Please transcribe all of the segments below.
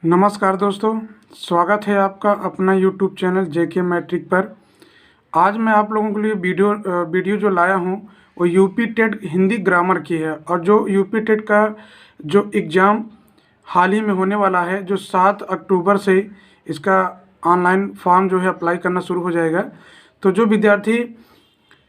नमस्कार दोस्तों, स्वागत है आपका अपना यूट्यूब चैनल जेके मैट्रिक पर। आज मैं आप लोगों के लिए वीडियो जो लाया हूं वो यूपी टेट हिंदी ग्रामर की है। और जो यूपी टेट का जो एग्ज़ाम हाल ही में होने वाला है, जो 7 अक्टूबर से इसका ऑनलाइन फॉर्म जो है अप्लाई करना शुरू हो जाएगा। तो जो विद्यार्थी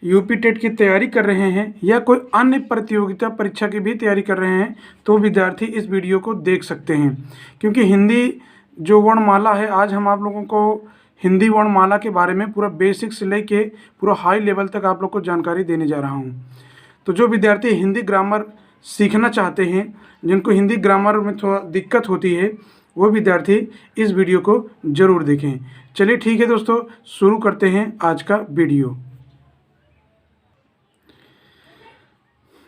यूपी टेट की तैयारी कर रहे हैं या कोई अन्य प्रतियोगिता परीक्षा की भी तैयारी कर रहे हैं, तो विद्यार्थी इस वीडियो को देख सकते हैं। क्योंकि हिंदी जो वर्णमाला है, आज हम आप लोगों को हिंदी वर्णमाला के बारे में पूरा बेसिक से लेके पूरा हाई लेवल तक आप लोग को जानकारी देने जा रहा हूँ। तो जो विद्यार्थी हिंदी ग्रामर सीखना चाहते हैं, जिनको हिंदी ग्रामर में थोड़ा दिक्कत होती है, वो विद्यार्थी इस वीडियो को ज़रूर देखें। चलिए ठीक है दोस्तों, शुरू करते हैं आज का वीडियो।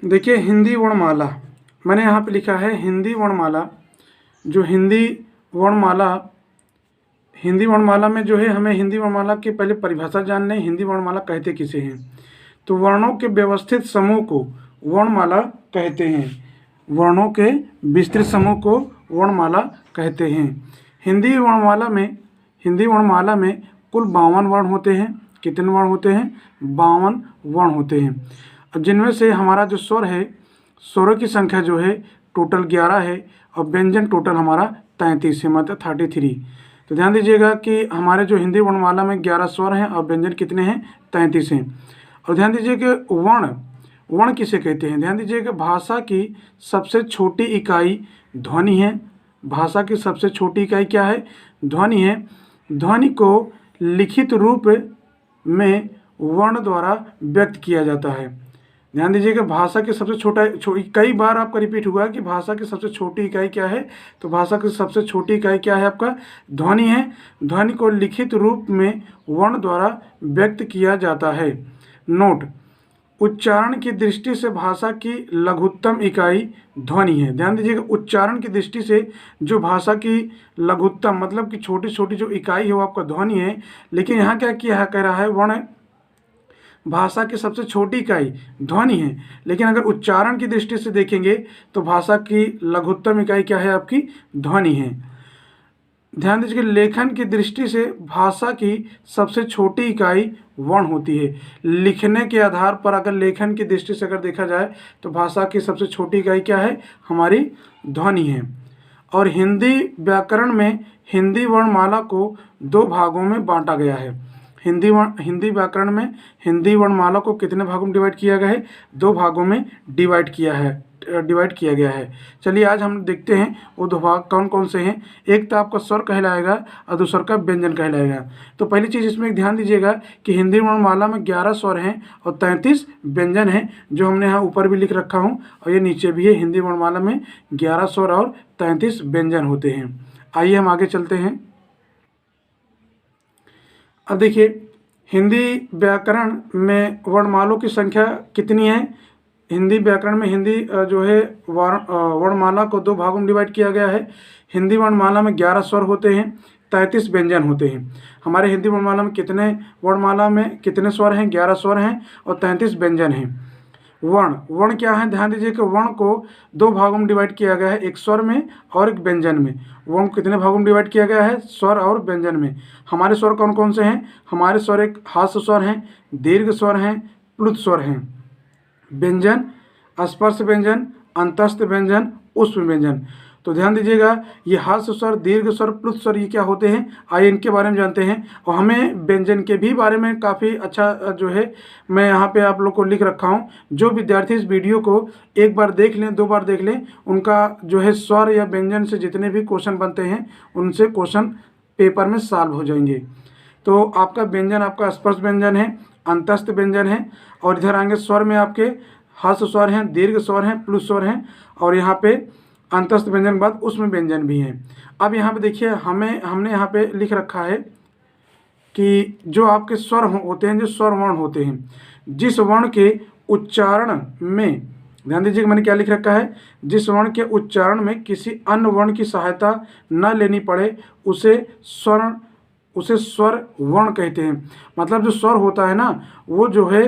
देखिए, हिंदी वर्णमाला मैंने यहाँ पे लिखा है हिंदी वर्णमाला। जो हिंदी वर्णमाला में जो है, हमें हिंदी वर्णमाला की पहले परिभाषा जान लें। हिंदी वर्णमाला कहते किसे हैं? तो वर्णों के व्यवस्थित समूह को वर्णमाला कहते हैं। वर्णों के विस्तृत समूह को वर्णमाला कहते हैं। हिंदी वर्णमाला में कुल 52 वर्ण होते हैं। कितने वर्ण होते हैं? 52 वर्ण होते हैं। अब जिनमें से हमारा जो स्वर है, स्वरों की संख्या जो है टोटल 11 है और व्यंजन टोटल हमारा 33 है, मतलब 33। तो ध्यान दीजिएगा कि हमारे जो हिंदी वर्णमाला में 11 स्वर हैं और व्यंजन कितने हैं? 33 हैं। और ध्यान दीजिए कि वर्ण किसे कहते हैं? ध्यान दीजिए कि भाषा की सबसे छोटी इकाई ध्वनि है। भाषा की सबसे छोटी इकाई क्या है? ध्वनि है। ध्वनि को लिखित रूप में वर्ण द्वारा व्यक्त किया जाता है। ध्यान दीजिए कि भाषा की सबसे कई बार आपका रिपीट हुआ कि भाषा की सबसे छोटी इकाई क्या है? तो भाषा की सबसे छोटी इकाई क्या है? आपका ध्वनि है। ध्वनि को लिखित रूप में वर्ण द्वारा व्यक्त किया जाता है। नोट: उच्चारण की दृष्टि से भाषा की लघुत्तम इकाई ध्वनि है। ध्यान दीजिएगा, उच्चारण की दृष्टि से जो भाषा की लघुत्तम मतलब कि छोटी छोटी जो इकाई है वो आपका ध्वनि है। लेकिन यहाँ क्या किया है, कह रहा है वर्ण भाषा की सबसे छोटी इकाई ध्वनि है। लेकिन अगर उच्चारण की दृष्टि से देखेंगे तो भाषा की लघुत्तम इकाई क्या है? आपकी ध्वनि है। ध्यान दीजिए, लेखन की दृष्टि से भाषा की सबसे छोटी इकाई वर्ण होती है। लिखने के आधार पर अगर लेखन की दृष्टि से अगर देखा जाए तो भाषा की सबसे छोटी इकाई क्या है? हमारी ध्वनि है। और हिंदी व्याकरण में हिंदी वर्णमाला को 2 भागों में बांटा गया है। हिंदी व्याकरण में हिंदी वर्णमाला को कितने भागों में डिवाइड किया गया है? 2 भागों में डिवाइड किया गया है। चलिए आज हम देखते हैं वो 2 भाग कौन कौन से हैं। एक तो आपका स्वर कहलाएगा और दूसरा का व्यंजन कहलाएगा। तो पहली चीज़ इसमें ध्यान दीजिएगा कि हिंदी वर्णमाला में 11 स्वर हैं और 33 व्यंजन हैं, जो हमने यहाँ ऊपर भी लिख रखा हूँ और ये नीचे भी है। हिंदी वर्णमाला में 11 स्वर और 33 व्यंजन होते हैं। आइए हम आगे चलते हैं। अब देखिए, हिंदी व्याकरण में वर्णमालों की संख्या कितनी है? हिंदी व्याकरण में हिंदी जो है वर्णमाला को 2 भागों में डिवाइड किया गया है। हिंदी वर्णमाला में 11 स्वर होते हैं, 33 व्यंजन होते हैं। हमारे हिंदी वर्णमाला में कितने स्वर हैं? 11 स्वर हैं और 33 व्यंजन हैं। वर्ण क्या है? ध्यान दीजिए कि वर्ण को 2 भागों में डिवाइड किया गया है, एक स्वर में और एक व्यंजन में। वर्ण को कितने भागों में डिवाइड किया गया है? स्वर और व्यंजन में। हमारे स्वर कौन कौन से हैं? हमारे स्वर एक हास्य स्वर हैं, दीर्घ स्वर हैं, प्लुत स्वर हैं। व्यंजन: स्पर्श व्यंजन, अंतस्थ व्यंजन, उष्म व्यंजन। तो ध्यान दीजिएगा, ये हास्य स्वर, दीर्घ स्वर, प्लुत स्वर, ये क्या होते हैं? आइए इनके बारे में जानते हैं। और हमें व्यंजन के भी बारे में काफ़ी अच्छा जो है मैं यहाँ पे आप लोग को लिख रखा हूँ। जो विद्यार्थी इस वीडियो को एक बार देख लें, 2 बार देख लें, उनका जो है स्वर या व्यंजन से जितने भी क्वेश्चन बनते हैं उनसे क्वेश्चन पेपर में सॉल्व हो जाएंगे। तो आपका व्यंजन आपका स्पर्श व्यंजन है, अंतस्थ व्यंजन है, और इधर आएंगे स्वर में आपके हास्य स्वर हैं, दीर्घ स्वर हैं, प्लुत स्वर हैं, और यहाँ पे अंतस्थ व्यंजन के बाद उसमें व्यंजन भी हैं। अब यहाँ पे देखिए, हमने यहाँ पे लिख रखा है कि जो आपके स्वर होते हैं, जो स्वर वर्ण होते हैं, जिस वर्ण के उच्चारण में, ध्यान दीजिए मैंने क्या लिख रखा है, जिस वर्ण के उच्चारण में किसी अन्य वर्ण की सहायता न लेनी पड़े उसे स्वर वर्ण कहते हैं। मतलब जो स्वर होता है ना, वो जो है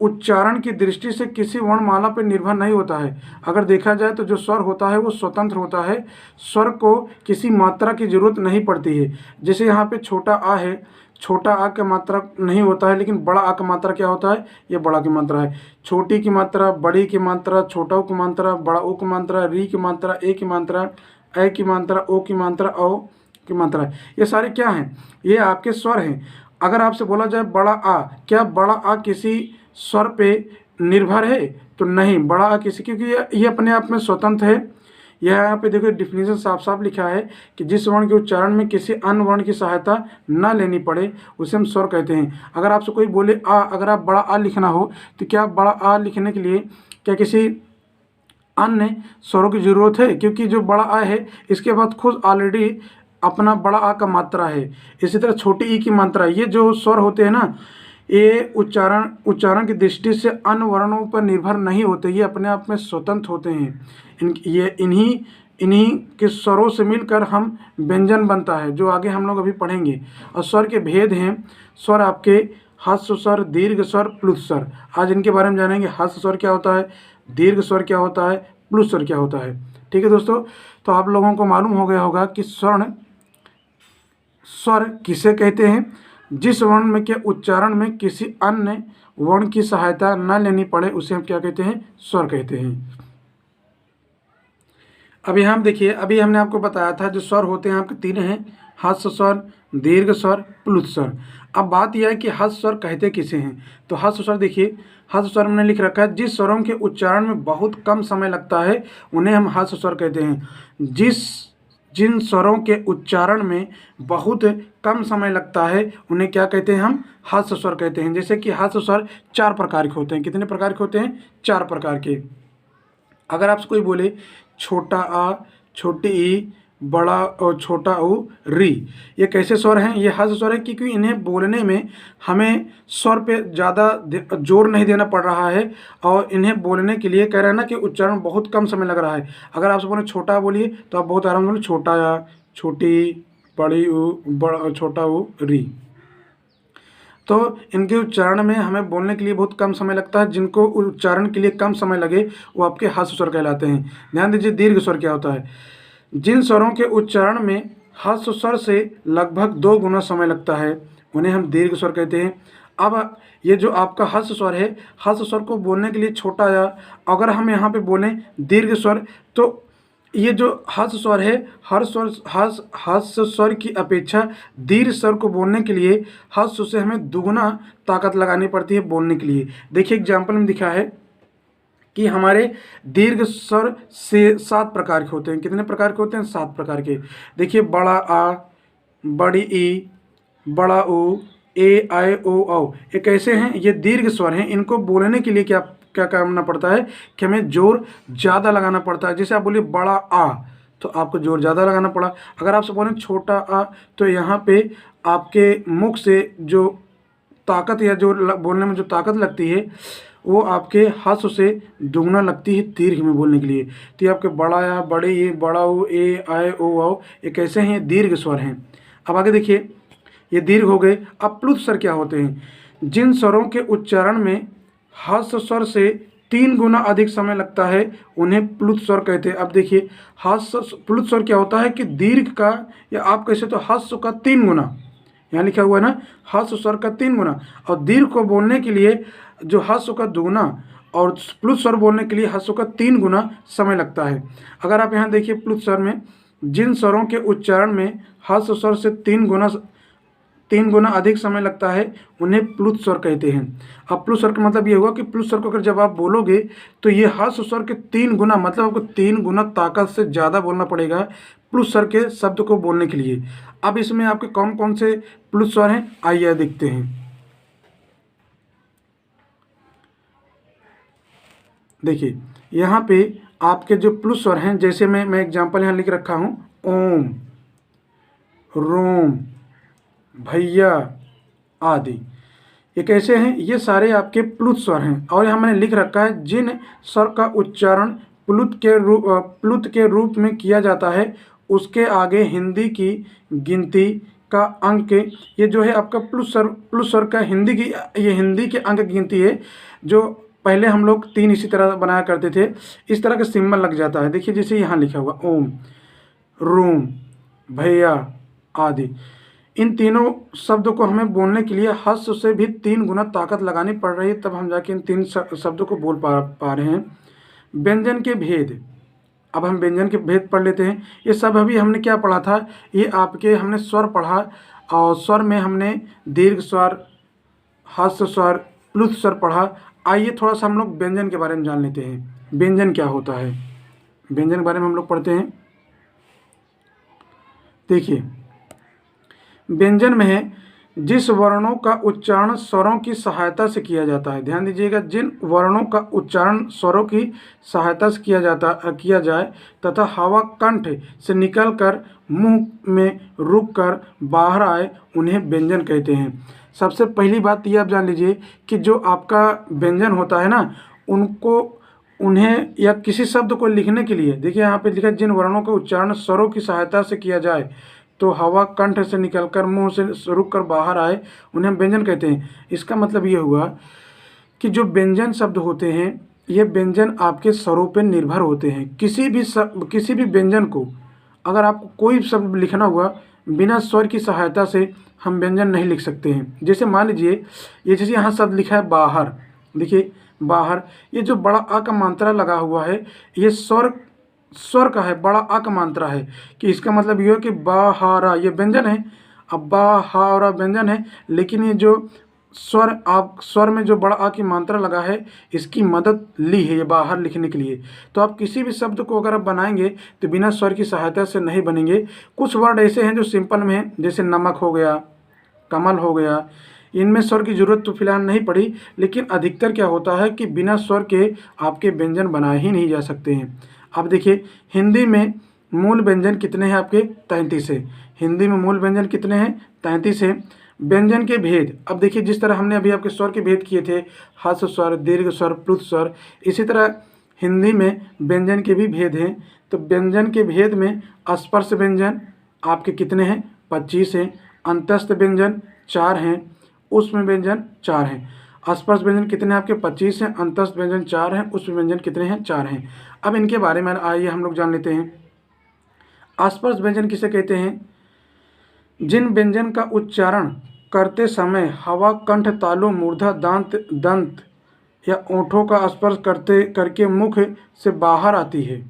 उच्चारण की दृष्टि से किसी वर्णमाला पर निर्भर नहीं होता है। अगर देखा जाए तो जो स्वर होता है वो स्वतंत्र होता है, स्वर को किसी मात्रा की जरूरत नहीं पड़ती है। जैसे यहाँ पे छोटा आ है, छोटा आ का मात्रा नहीं होता है, लेकिन बड़ा आ का मात्रा क्या होता है, ये बड़ा की मात्रा है। छोटी की मात्रा, बड़ी की मात्रा, छोटा ऊ की मात्रा, बड़ा ऊ की मात्रा, री की मात्रा, ए की मात्रा, ए की मात्रा, ओ की मात्रा, औ की मात्रा है। ये सारे क्या हैं, ये आपके स्वर हैं। अगर आपसे बोला जाए बड़ा आ, क्या बड़ा आ किसी स्वर पे निर्भर है, तो नहीं, बड़ा आ किसी, क्योंकि ये अपने आप में स्वतंत्र है। यह यहाँ पे देखो डिफिनीशन साफ साफ लिखा है कि जिस वर्ण के उच्चारण में किसी अन्य वर्ण की सहायता न लेनी पड़े उसे हम स्वर कहते हैं। अगर आपसे कोई बोले आ, अगर आप बड़ा आ लिखना हो तो क्या बड़ा आ लिखने के लिए क्या किसी अन्य स्वरों की जरूरत है, क्योंकि जो बड़ा आ है इसके बाद खुद ऑलरेडी अपना बड़ा आ का मात्रा है। इसी तरह छोटी ई की मात्रा, ये जो स्वर होते हैं ना, ये उच्चारण की दृष्टि से अन्य वर्णों पर निर्भर नहीं होते, ये अपने आप में स्वतंत्र होते हैं। इन्हीं के स्वरों से मिलकर हम व्यंजन बनता है, जो आगे हम लोग अभी पढ़ेंगे। और स्वर के भेद हैं, स्वर आपके ह्रस्व स्वर, दीर्घ स्वर, प्लुत स्वर। आज इनके बारे में जानेंगे। ह्रस्व स्वर क्या होता है, दीर्घ स्वर क्या होता है, प्लुत स्वर क्या होता है। ठीक है दोस्तों, तो आप लोगों को मालूम हो गया होगा कि स्वर किसे कहते हैं, जिस वर्ण में के उच्चारण में किसी अन्य वर्ण की सहायता न लेनी पड़े उसे हम क्या कहते हैं, स्वर कहते हैं। अभी हम देखिए, अभी हमने आपको बताया था जो स्वर होते हैं आपके तीन हैं, ह्रस्व स्वर, दीर्घ स्वर, प्लुत स्वर। अब बात यह है कि ह्रस्व स्वर कहते किसे हैं। तो ह्रस्व स्वर देखिए, ह्रस्व स्वर मैंने लिख रखा है, जिस स्वरों के उच्चारण में बहुत कम समय लगता है उन्हें हम ह्रस्व स्वर कहते हैं। जिन स्वरों के उच्चारण में बहुत कम समय लगता है उन्हें क्या कहते हैं, हम ह्रस्व स्वर कहते हैं। जैसे कि ह्रस्व स्वर 4 प्रकार के होते हैं। कितने प्रकार के होते हैं, 4 प्रकार के। अगर आपसे कोई बोले छोटा आ, छोटी ई, बड़ा और छोटा ऊ, री, ये कैसे स्वर हैं, ये ह्रस्व स्वर है, क्योंकि इन्हें बोलने में हमें स्वर पे ज़्यादा जोर नहीं देना पड़ रहा है, और इन्हें बोलने के लिए कह रहे हैं ना कि उच्चारण बहुत कम समय लग रहा है। अगर आपसे बोले छोटा बोलिए तो आप बहुत आराम से बोले छोटा आ, छोटी, बड़ी ऊ, बड़ा, छोटा ऊ, री। तो इनके उच्चारण में हमें बोलने के लिए बहुत कम समय लगता है। जिनको उच्चारण के लिए कम समय लगे वो आपके ह्रस्व स्वर कहलाते हैं। ध्यान दीजिए, दीर्घ स्वर क्या होता है, जिन स्वरों के उच्चारण में ह्रस्व स्वर से लगभग 2 गुना समय लगता है उन्हें हम दीर्घ स्वर कहते हैं। अब ये जो आपका ह्रस्व स्वर है, ह्रस्व स्वर को बोलने के लिए छोटा या, अगर हम यहाँ पे बोलें दीर्घ स्वर, तो ये जो ह्रस्व स्वर है, ह्रस्व स्वर की अपेक्षा दीर्घ स्वर को बोलने के लिए ह्रस्व से हमें दुगुना ताकत लगानी पड़ती है बोलने के लिए। देखिए एग्जाम्पल में दिखा है कि हमारे दीर्घ स्वर से 7 प्रकार के होते हैं। कितने प्रकार के होते हैं, 7 प्रकार के। देखिए बड़ा आ, बड़ी ई, बड़ा ऊ, ए, आई, ओ, औ, ये कैसे हैं, ये दीर्घ स्वर हैं। इनको बोलने के लिए क्या क्या करना पड़ता है कि हमें जोर ज़्यादा लगाना पड़ता है। जैसे आप बोलिए बड़ा आ, तो आपको जोर ज़्यादा लगाना पड़ा। अगर आपसे बोलें छोटा आ, तो यहाँ पे आपके मुख से जो ताकत या जो बोलने में जो ताकत लगती है वो आपके ह्रस्व से दुगना लगती है दीर्घ में बोलने के लिए। तो ये आपके बड़ा या, बड़े, ये, बड़ा ऊ, ए, आए, ओ, आओ, ये कैसे हैं, दीर्घ स्वर हैं। अब आगे देखिए, ये दीर्घ हो गए। अब प्लुत स्वर क्या होते हैं, जिन स्वरों के उच्चारण में ह्रस्व स्वर से 3 गुना अधिक समय लगता है उन्हें प्लुत स्वर कहते हैं। अब देखिए, प्लुत स्वर क्या होता है कि दीर्घ का, या आप कैसे तो ह्रस्व का 3 गुना, यहाँ लिखा हुआ है ना, ह्रस्व स्वर का 3 गुना, और दीर्घ को बोलने के लिए जो ह्रस्व का 2 गुना, और प्लुत स्वर बोलने के लिए ह्रस्व का 3 गुना समय लगता है। अगर आप यहाँ देखिए प्लुत स्वर में, जिन स्वरों के उच्चारण में ह्रस्व स्वर से 3 गुना अधिक समय लगता है उन्हें प्लुत स्वर कहते हैं। अब प्लुत स्वर का मतलब ये होगा कि प्लुत स्वर को अगर जब आप बोलोगे तो ये ह्रस्व स्वर के 3 गुना, मतलब आपको 3 गुना ताकत से ज़्यादा बोलना पड़ेगा प्लुत स्वर के शब्द को बोलने के लिए। अब इसमें आपके कौन कौन से प्लुत स्वर हैं, आइए देखते हैं। देखिए यहाँ पे आपके जो प्लुत स्वर हैं, जैसे मैं एग्जाम्पल यहाँ लिख रखा हूँ, ओम, रोम, भैया आदि, ये कैसे हैं, ये सारे आपके प्लुत स्वर हैं। और यहाँ मैंने लिख रखा है जिन स्वर का उच्चारण प्लुत के रूप में किया जाता है उसके आगे हिंदी की गिनती का अंक, ये जो है आपका प्लस स्वर का हिंदी की, ये हिंदी के अंक की गिनती है। जो पहले हम लोग 3 इसी तरह बनाया करते थे, इस तरह का सिंबल लग जाता है। देखिए जैसे यहाँ लिखा हुआ ओम, रूम, भैया आदि। इन तीनों शब्दों को हमें बोलने के लिए हस्त से भी 3 गुना ताकत लगानी पड़ रही है, तब हम जाके इन 3 शब्दों को बोल पा रहे हैं। व्यंजन के भेद, अब हम व्यंजन के भेद पढ़ लेते हैं। ये सब अभी हमने क्या पढ़ा था, ये आपके हमने स्वर पढ़ा, और स्वर में हमने दीर्घ स्वर, ह्रस्व स्वर, प्लुत स्वर पढ़ा। आइए थोड़ा सा हम लोग व्यंजन के बारे में जान लेते हैं। व्यंजन क्या होता है, व्यंजन के बारे में हम लोग पढ़ते हैं। देखिए व्यंजन में है जिस वर्णों का उच्चारण स्वरों की सहायता से किया जाता है। ध्यान दीजिएगा, जिन वर्णों का उच्चारण स्वरों की सहायता से किया जाए तथा हवा कंठ से निकलकर मुंह में रुककर बाहर आए, उन्हें व्यंजन कहते हैं। सबसे पहली बात ये आप जान लीजिए कि जो आपका व्यंजन होता है ना, उन्हें या किसी शब्द को लिखने के लिए, देखिए यहाँ पे लिखा जिन वर्णों का उच्चारण स्वरों की सहायता से किया जाए तो हवा कंठ से निकलकर मुंह से रुक कर बाहर आए, उन्हें हम व्यंजन कहते हैं। इसका मतलब ये हुआ कि जो व्यंजन शब्द होते हैं, ये व्यंजन आपके स्वरों पर निर्भर होते हैं। किसी भी व्यंजन को अगर आपको कोई शब्द लिखना हुआ, बिना स्वर की सहायता से हम व्यंजन नहीं लिख सकते हैं। जैसे मान लीजिए, ये जैसे यहाँ शब्द लिखा है बाहर, देखिए बाहर, ये जो बड़ा आ का मात्रा लगा हुआ है, ये स्वर का है, बड़ा आ का मात्रा है, कि इसका मतलब ये है कि बाहारा ये व्यंजन है। अब बाहारा व्यंजन है, लेकिन ये जो स्वर में जो बड़ा आ की मात्रा लगा है, इसकी मदद ली है ये बाहर लिखने के लिए। तो आप किसी भी शब्द को अगर आप बनाएंगे तो बिना स्वर की सहायता से नहीं बनेंगे। कुछ वर्ड ऐसे हैं जो सिंपल में हैं, जैसे नमक हो गया, कमल हो गया, इनमें स्वर की जरूरत तो फिलहाल नहीं पड़ी, लेकिन अधिकतर क्या होता है कि बिना स्वर के आपके व्यंजन बनाए ही नहीं जा सकते हैं। अब देखिए हिंदी में मूल व्यंजन कितने हैं आपके, 33 है। हिंदी में मूल व्यंजन कितने हैं, 33 है। व्यंजन के भेद, अब देखिए जिस तरह हमने अभी आपके स्वर के भेद किए थे, ह्रस्व स्वर, दीर्घ स्वर, प्लुत स्वर, इसी तरह हिंदी में व्यंजन के भी भेद हैं। तो व्यंजन के भेद में स्पर्श व्यंजन आपके कितने हैं, 25 हैं। अंतस्थ व्यंजन 4 हैं, उष्म व्यंजन 4 हैं। स्पर्श व्यंजन कितने हैं आपके, 25 हैं। अंतस्थ व्यंजन 4 हैं, उष्म व्यंजन कितने हैं, 4 हैं। अब इनके बारे में आइए हम लोग जान लेते हैं। स्पर्श व्यंजन किसे कहते हैं, जिन व्यंजन का उच्चारण करते समय हवा कंठ, तालु, मूर्धा, दंत या ओंठों का स्पर्श करके मुख से बाहर आती है,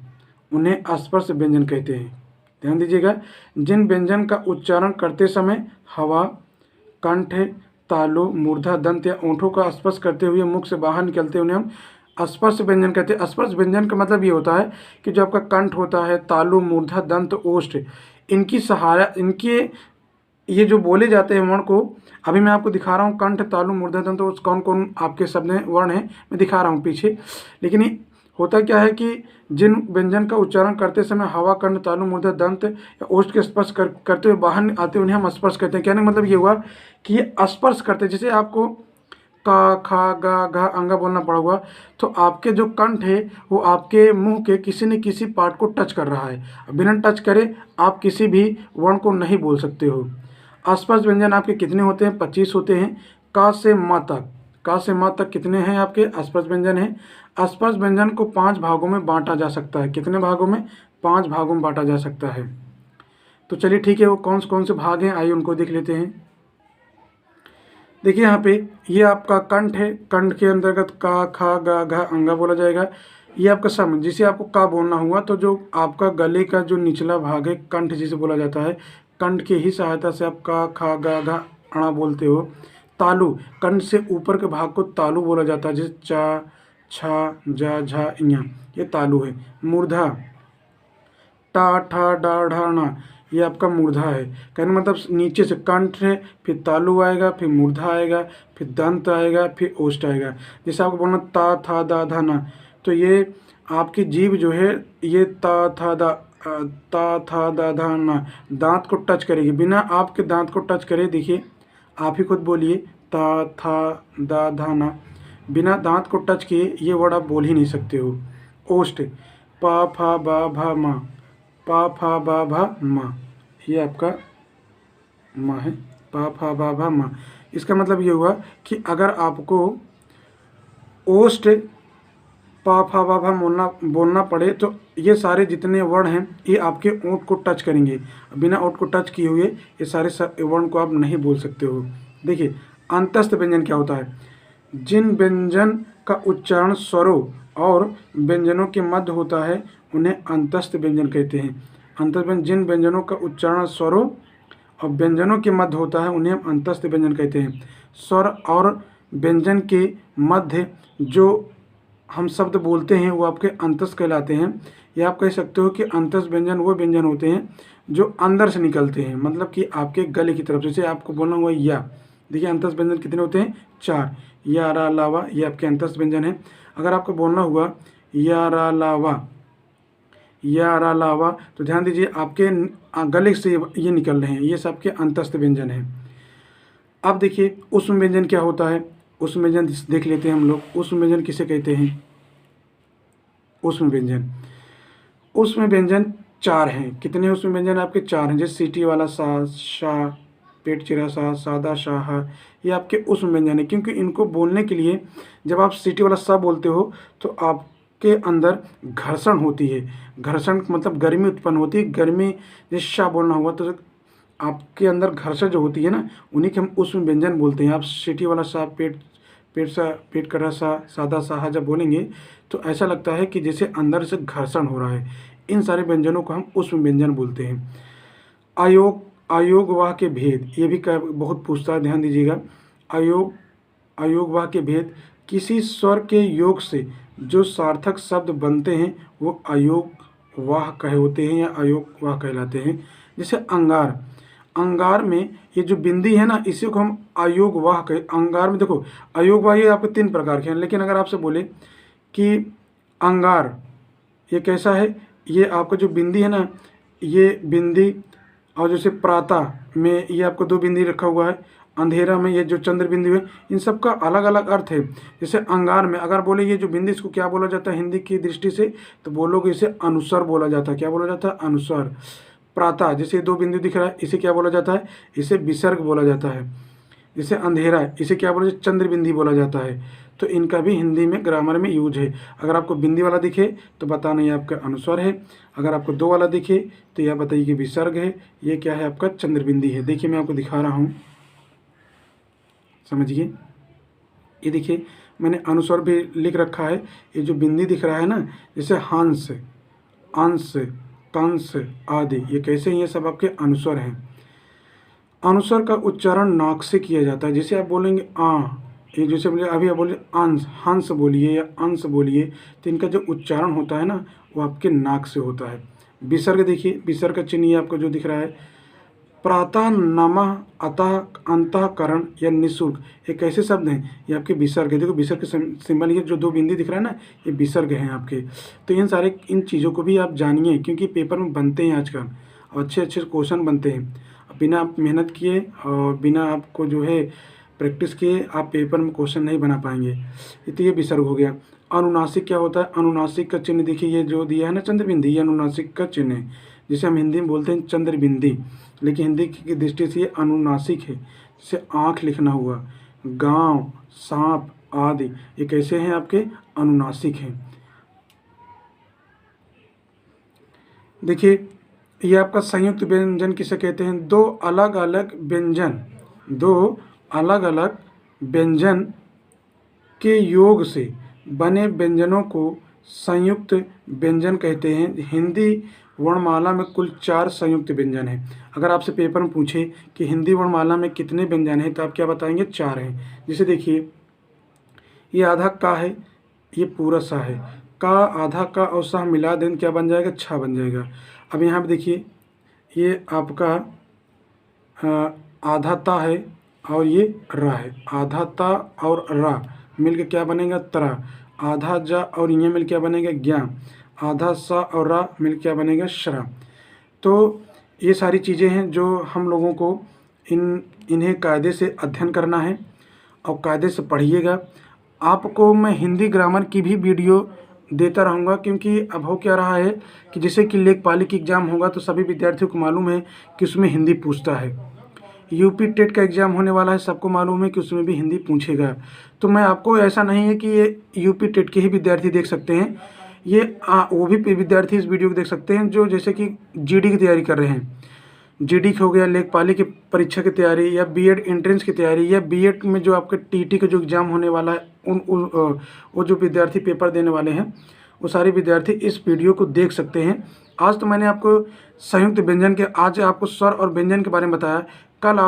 उन्हें स्पर्श व्यंजन कहते हैं। ध्यान दीजिएगा, जिन व्यंजन का उच्चारण करते समय हवा कंठ, तालु, मूर्धा, दंत या ओंठों का स्पर्श करते हुए मुख से बाहर निकलते, उन्हें हम स्पर्श व्यंजन कहते हैं। स्पर्श व्यंजन का मतलब ये होता है कि जो आपका कंठ होता है, तालु, मूर्धा, दंत, ओष्ठ, इनकी सहारा, इनके ये जो बोले जाते हैं वर्ण को, अभी मैं आपको दिखा रहा हूँ कंठ, तालु, मूर्धा, दंत, ओष्ठ कौन कौन आपके शब्द हैं, वर्ण हैं, मैं दिखा रहा हूँ पीछे। लेकिन ये होता क्या है कि जिन व्यंजन का उच्चारण करते समय हवा कंठ, तालु, मूर्धा, दंत या ओष्ठ के स्पर्श करते हुए बाहर आते, उन्हें हम स्पर्श कहते हैं। कहने का मतलब ये हुआ कि ये स्पर्श करते, जैसे आपको का, खा, गा, घा, अंगा बोलना पड़ा हुआ, तो आपके जो कंठ है वो आपके मुंह के किसी न किसी पार्ट को टच कर रहा है। बिना टच करे आप किसी भी वर्ण को नहीं बोल सकते हो। स्पर्श व्यंजन आपके कितने होते हैं, 25 होते हैं। का से माँ तक, का से माँ तक कितने हैं आपके स्पर्श व्यंजन हैं। स्पर्श व्यंजन को 5 भागों में बांटा जा सकता है। कितने भागों में, 5 भागों में बांटा जा सकता है। तो चलिए ठीक है, वो कौन से भाग हैं, आइए उनको देख लेते हैं। देखिए यहाँ पे ये आपका कंठ है, कंठ के अंतर्गत का, खा, गा, घा, अंगा बोला जाएगा। ये आपका सम, जिसे आपको का बोलना हुआ, तो जो आपका गले का जो निचला भाग है, कंठ जिसे बोला जाता है, कंठ की ही सहायता से आप का, खा, गा, घा, अणा बोलते हो। तालु, कंठ से ऊपर के भाग को तालु बोला जाता है, जैसे चा, छा, जा, झा, इया, ये तालु है। मूर्धा, टा, ठा, डा, ढा, णा, ये आपका मूर्धा है। कहने मतलब नीचे से कंठ है, फिर तालु आएगा, फिर मूर्धा आएगा, फिर दंत आएगा, फिर ओष्ठ आएगा। जैसे आपको बोलना ता, था, दा, धा, ना, तो ये आपकी जीभ जो है ये ता, था, दा, धा, ना, दांत को टच करेगी। बिना आपके दांत को टच करे, देखिए आप ही खुद बोलिए, ता, था, दा, धा, ना, बिना दांत को टच किए ये वर्ड आप बोल ही नहीं सकते हो। ओष्ठ, पा, फा, बा, भा, मा, पा, फा, बा, भा, मा, ये आपका माँ है, पा फा बा भा माँ। इसका मतलब ये हुआ कि अगर आपको ओष्ठ पा फा बा भा बोलना पड़े तो ये सारे जितने वर्ण हैं ये आपके ओंठ को टच करेंगे। बिना ओंठ को टच किए हुए ये सारे वर्ण को आप नहीं बोल सकते हो। देखिए अंतस्थ व्यंजन क्या होता है, जिन व्यंजन का उच्चारण स्वरों और व्यंजनों के मध्य होता है उन्हें अंतस्थ व्यंजन कहते हैं। अंतस्थ व्यंजन, जिन व्यंजनों का उच्चारण स्वरों और व्यंजनों के मध्य होता है उन्हें हम अंतस्थ व्यंजन कहते हैं। स्वर और व्यंजन के मध्य जो हम शब्द बोलते हैं वो आपके अंतस्थ कहलाते हैं। या आप कह सकते हो कि अंतस्थ व्यंजन वो व्यंजन होते हैं जो अंदर से निकलते हैं, मतलब कि आपके गले की तरफ से। जैसे आपको बोलना हुआ या, देखिए अंतस्थ व्यंजन कितने होते हैं, 4। या रा लावा ये आपके अंतस्थ व्यंजन है। अगर आपको बोलना हुआ या रा लावा, या रा लावा, तो ध्यान दीजिए आपके गले से ये निकल रहे हैं, ये सब के अंतस्थ व्यंजन हैं। अब देखिए उष्म व्यंजन क्या होता है, उष्म व्यंजन देख लेते हैं हम लोग। उष्म व्यंजन किसे कहते हैं, उष्म व्यंजन, उष्म व्यंजन 4 हैं। कितने उष्म व्यंजन आपके 4 हैं, जैसे सीटी वाला सा, शा, पेट चिरा सा, सादा शाह, ये आपके उष्म व्यंजन है। क्योंकि इनको बोलने के लिए जब आप सीटी वाला सा बोलते हो तो आपके अंदर घर्षण होती है। घर्षण मतलब गर्मी उत्पन्न होती है। गर्मी जैसे शाह बोलना हुआ तो आपके अंदर घर्षण जो होती है ना, उन्हीं के हम उष्म व्यंजन बोलते हैं। आप सीटी वाला सा, पेट करा सा, सादा सा जब बोलेंगे तो ऐसा लगता है कि जैसे अंदर से घर्षण हो रहा है। इन सारे व्यंजनों को हम उष्म व्यंजन बोलते हैं। अयोग वाह के भेद, ये भी बहुत पूछता है, ध्यान दीजिएगा। अयोग वाह के भेद, किसी स्वर के योग से जो सार्थक शब्द बनते हैं वो अयोग वाह कहे होते हैं या अयोग वाह कहलाते हैं। जैसे अंगार, अंगार में ये जो बिंदी है ना इसी को हम अयोग वाह कहे। अंगार में देखो अयोग वाह ये आपके 3 प्रकार के हैं, लेकिन अगर आपसे बोले कि अंगार ये कैसा है, ये आपका जो बिंदी है ना, ये बिंदी, और जैसे प्राता में ये आपको 2 बिंदी रखा हुआ है, अंधेरा में ये जो चंद्र बिंदु है, इन सब का अलग अलग अर्थ है। जैसे अंगार में अगर बोले ये जो बिंदी इसको क्या बोला जाता है हिंदी की दृष्टि से, तो बोलोगे इसे अनुस्वर बोला जाता है। क्या बोला जाता है, अनुस्वर। प्राता, जैसे 2 बिंदु दिख रहा है इसे क्या बोला जाता है, इसे विसर्ग बोला जाता है। जैसे अंधेरा है इसे क्या बोला जाता है, चंद्र बिंदी बोला जाता है। तो इनका भी हिंदी में ग्रामर में यूज है। अगर आपको बिंदी वाला दिखे तो बताना ये आपका अनुस्वर है, अगर आपको 2 वाला दिखे तो यह बताइए कि विसर्ग है। ये क्या है, आपका चंद्र बिंदी है। देखिए मैं आपको दिखा रहा हूँ, समझिए। ये देखिए मैंने अनुस्वर भी लिख रखा है। ये जो बिंदी दिख रहा है ना, जैसे हंस, अंश, कंस आदि, ये कैसे हैं, ये सब आपके अनुस्वर हैं। अनुस्वर का उच्चारण नाक से किया जाता है। जैसे आप बोलेंगे ये जैसे बोलिए अभी आप बोलिए अंश, हंस बोलिए या अंश बोलिए, तो इनका जो उच्चारण होता है ना वो आपके नाक से होता है। विसर्ग देखिए, विसर्ग का चिन्ह ये आपको जो दिख रहा है, प्रातः, नमः, अतः, अंतःकरण या निःशुल्क, ये कैसे शब्द हैं, ये आपके विसर्ग है। देखो विसर्ग के सिंबल ये जो 2 बिंदी दिख रहा है ना, ये विसर्ग हैं आपके। तो इन चीज़ों को भी आप जानिए क्योंकि पेपर में बनते हैं आजकल और अच्छे अच्छे क्वेश्चन बनते हैं। बिना आप मेहनत किए और बिना आपको जो है प्रैक्टिस किए आप पेपर में क्वेश्चन नहीं बना पाएंगे। तो ये विसर्ग हो गया। अनुनासिक क्या होता है, अनुनासिक का चिन्ह देखिए, ये जो दिया है ना चंद्र बिंदी, ये अनुनासिक का चिन्ह है, जिसे हम हिंदी में बोलते हैं चंद्र बिंदी, लेकिन हिंदी की दृष्टि से ये अनुनासिक है। जैसे आँख लिखना हुआ, गांव, सांप आदि, ये कैसे हैं, आपके अनुनासिक हैं। देखिए ये आपका संयुक्त व्यंजन किसे कहते हैं, 2 अलग अलग व्यंजन के योग से बने व्यंजनों को संयुक्त व्यंजन कहते हैं। हिंदी वर्णमाला में कुल 4 संयुक्त व्यंजन हैं। अगर आपसे पेपर में पूछे कि हिंदी वर्णमाला में कितने व्यंजन हैं तो आप क्या बताएंगे, 4 हैं। जैसे देखिए ये आधा का है, ये पूरा सा है, का, आधा का और सा मिला दें क्या बन जाएगा, 6 बन जाएगा। अब यहाँ पे देखिए ये आपका आधा ता है और ये रा है, आधा ता और रा मिलकर क्या बनेगा, तरा। आधा जा और ये मिल क्या बनेगा, ज्ञा। आधा सा और रा मिल क्या बनेगा, शरा। तो ये सारी चीज़ें हैं जो हम लोगों को इन्हें कायदे से अध्ययन करना है और कायदे से पढ़िएगा। आपको मैं हिंदी ग्रामर की भी वीडियो देता रहूँगा क्योंकि अब हो क्या रहा है कि जैसे कि लेखपाली की एग्ज़ाम होगा तो सभी विद्यार्थियों को मालूम है कि उसमें हिंदी पूछता है। यूपी टेट का एग्ज़ाम होने वाला है, सबको मालूम है कि उसमें भी हिंदी पूछेगा। तो मैं आपको, ऐसा नहीं है कि ये यूपी टेट के ही विद्यार्थी देख सकते हैं, ये वो भी विद्यार्थी इस वीडियो को देख सकते हैं जो जैसे कि जीडी की तैयारी कर रहे हैं। जीडी हो गया, लेखपाली की परीक्षा की तैयारी, या बीएड एंट्रेंस की तैयारी, या बीएड में जो आपके टीटी का जो एग्ज़ाम होने वाला है, वो जो विद्यार्थी पेपर देने वाले हैं, वो सारे विद्यार्थी इस वीडियो को देख सकते हैं। आज तो मैंने आपको संयुक्त व्यंजन के, आज आपको स्वर और व्यंजन के बारे में बताया। कल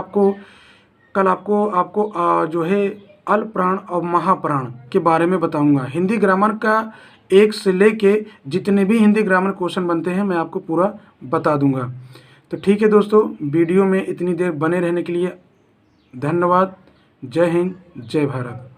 आपको जो है अल्पप्राण और महाप्राण के बारे में बताऊंगा। हिंदी ग्रामर का 1 से लेके जितने भी हिंदी ग्रामर क्वेश्चन बनते हैं मैं आपको पूरा बता दूंगा। तो ठीक है दोस्तों, वीडियो में इतनी देर बने रहने के लिए धन्यवाद। जय हिंद, जय भारत।